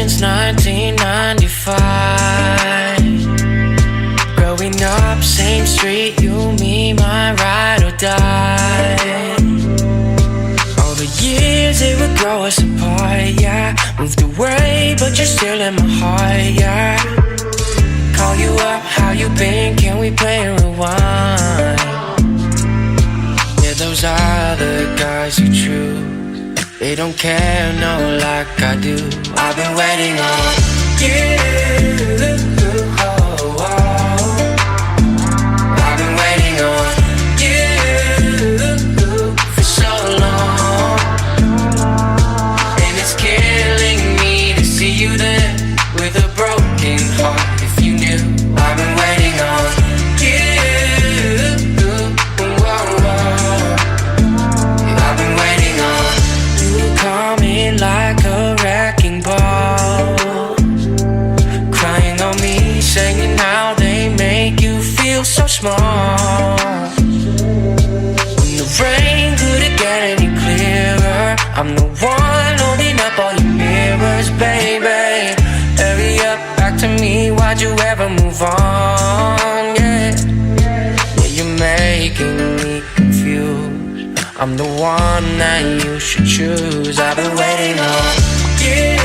since 1995. Growing up, same street, you, me, my ride or die. All the years they would grow us apart, yeah. Moved away, but you're still in my heart, yeah. Call you up, how you been? Can we play and rewind? Yeah, those are the guys you choose. They don't care, no, like I do. I've been waiting on you. Oh, oh. I've been waiting on you for so long, and it's killing me to see you there with a broken heart. If you knew, I've been waiting on you. I've been waiting on coming like a wrecking ball, crying on me, saying how they make you feel so small. When the rain couldn't get any clearer, I'm the one holding up all your mirrors, baby. Hurry up, back to me, why'd you ever move on? Yeah, yeah, you're making me confused. I'm the one that you should choose. I've been waiting on you.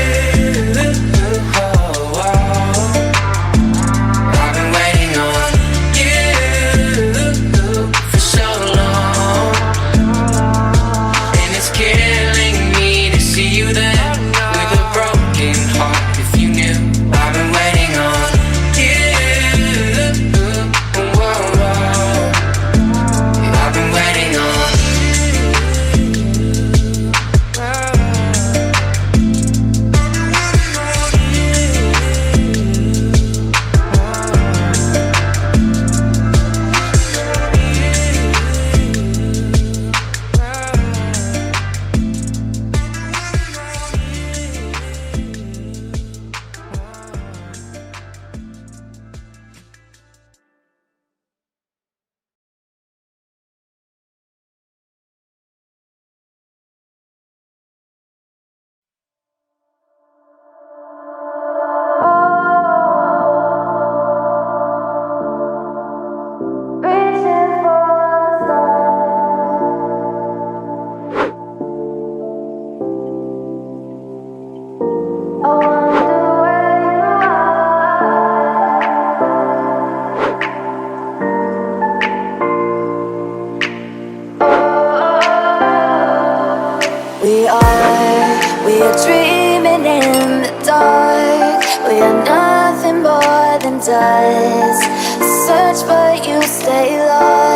Oh, oh. I've been waiting on you for so long, and it's killing me to see you there with a broken heart. If you knew, I've been waiting on you. Oh, oh. I've been waiting on. We are dreaming in the dark. We are nothing more than dust. Search but you stay lost.